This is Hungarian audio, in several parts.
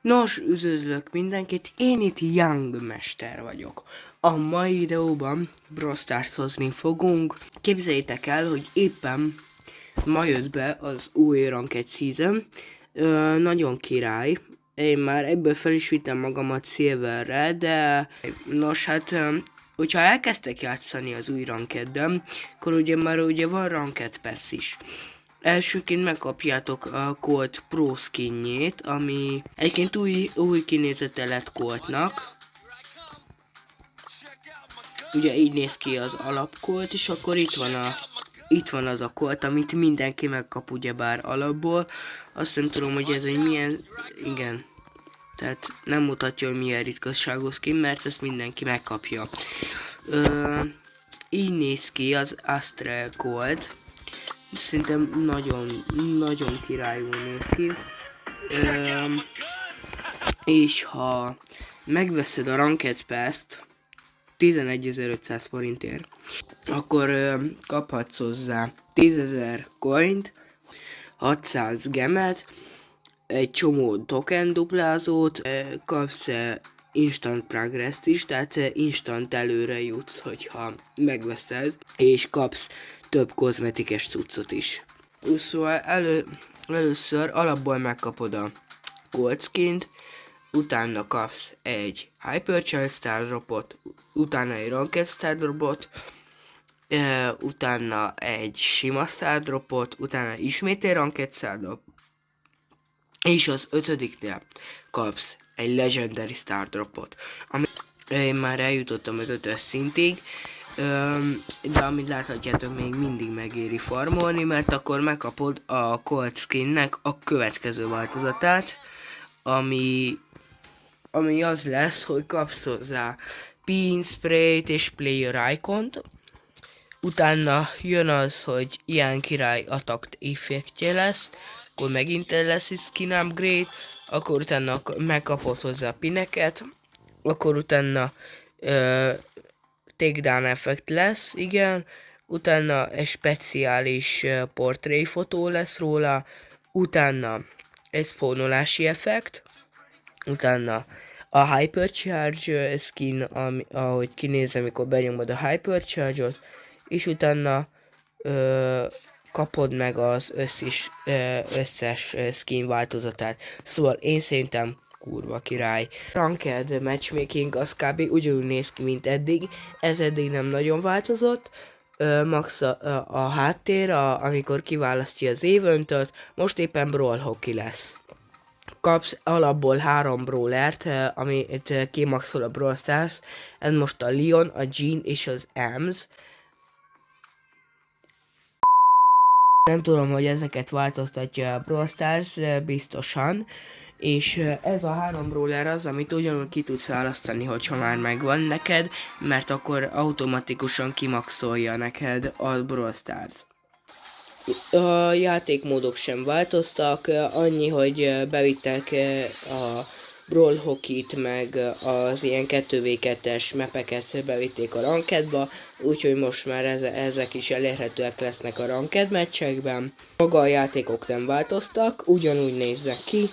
Nos, üdvözlök mindenkit, én itt Young Mester vagyok. A mai videóban Brawl Stars-ozni fogunk. Képzeljétek el, hogy éppen ma jött be az új Ranked Season. Nagyon király. Én már ebből fel is vittem magamat Silverre, de nos hát, hogyha elkezdtek játszani az új Rankedden, akkor ugye van Ranked Pass is. Elsőként megkapjátok a Colt Pro skinjét, ami egyébként új kinézete lett Coltnak. Ugye így néz ki az alapkolt, és akkor itt van az a Colt, amit mindenki megkap ugyebár alapból. Azt nem tudom, hogy ez egy milyen, igen. Tehát nem mutatja, hogy milyen ritkasságos skin, mert ezt mindenki megkapja. Így néz ki az Astral Colt. Szerintem nagyon királyul néz ki. És ha megveszed a Ranked Pass-t 11.500 forintért, akkor kaphatsz hozzá 10.000 coint, 600 gemet, egy csomó token duplázót, kapsz instant progress-t is, tehát instant előre jutsz, hogyha megveszed, és kapsz több kozmetikes cuccot is. Szóval először alapból megkapod a Gold Skint, utána kapsz egy Hypercharge Star Dropot, utána egy Ranked Star Dropot, utána egy sima Star Dropot, utána ismét egy Ranked Star Drop, és az 5-nél kapsz egy Legendary Star Dropot, ami én már eljutottam az 5-ös szintig, de amit láthatjátok, még mindig megéri farmolni, mert akkor megkapod a Cold Skinnek a következő változatát, ami az lesz, hogy kapsz hozzá Pin Spray-t és Player Icont, utána jön az, hogy ilyen király attack effektje lesz, akkor megint lesz skin upgrade, akkor utána megkapod hozzá pineket, akkor utána takedown effekt lesz, igen, utána egy speciális portréfotó lesz róla, utána egy spawnolási effekt, utána a Hypercharge skin, ahogy kinéz, amikor benyomod a Hypercharge-ot, és utána kapod meg az összes skin változatát. Szóval én szerintem kurva király. Ranked matchmaking az kb. Ugyanúgy néz ki, mint eddig. Ez eddig nem nagyon változott. Max a háttér, amikor kiválasztja az eventöt, most éppen Brawl Hockey lesz. Kapsz alapból 3 brawlert, amit kimaxol a Brawl Stars. Ez most a Leon, a Jean és az Ems. Nem tudom, hogy ezeket változtatja a Brawl Stars, biztosan. És ez a 3 brawler az, amit ugyanúgy ki tudsz választani, hogyha már megvan neked, mert akkor automatikusan kimaxolja neked a Brawl Stars. A játékmódok sem változtak, annyi, hogy bevittek a Brawl Hockey-t, meg az ilyen 2v2-es mapeket bevitték a Rankedba, úgyhogy most már ezek is elérhetőek lesznek a Ranked meccsekben. Maga a játékok nem változtak, ugyanúgy néznek ki,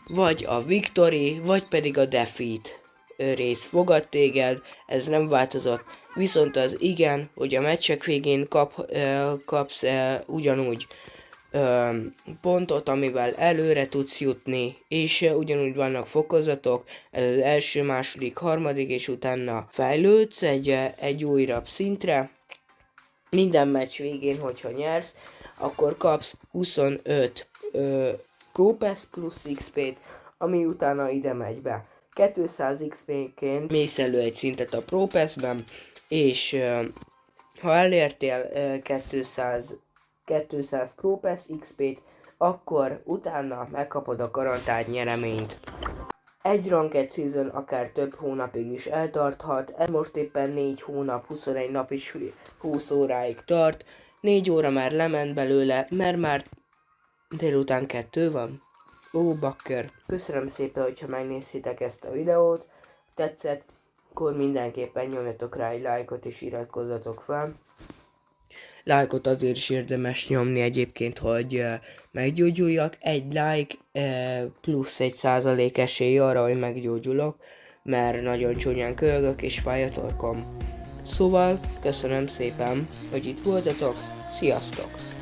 vagy a Victory, vagy pedig a Defeat rész fogad téged, ez nem változott, viszont az igen, hogy a meccsek végén kapsz ugyanúgy pontot, amivel előre tudsz jutni, és ugyanúgy vannak fokozatok, ez az első, második, harmadik, és utána fejlődsz egy újabb szintre. Minden meccs végén, hogyha nyersz, akkor kapsz 25 Pro Pass plusz XP-t, ami utána ide megy be. 200 XP-ként mész elő egy szintet a Pro Pass-ben, és ha elértél 200 Pro Pass XP-t, akkor utána megkapod a garantált nyereményt. Egy Ranked Season akár több hónapig is eltarthat, ez most éppen 4 hónap, 21 nap és 20 óráig tart. 4 óra már lement belőle, mert már délután 2 van. Ó, bakker. Köszönöm szépen, hogyha megnéztétek ezt a videót. Tetszett, akkor mindenképpen nyomjatok rá egy lájkot és iratkozzatok fel. Lájkot azért is érdemes nyomni egyébként, hogy meggyógyuljak. Egy like plusz 1% esély arra, hogy meggyógyulok, mert nagyon csúnyán köhögök és fáj a torkom. Szóval köszönöm szépen, hogy itt voltatok, sziasztok!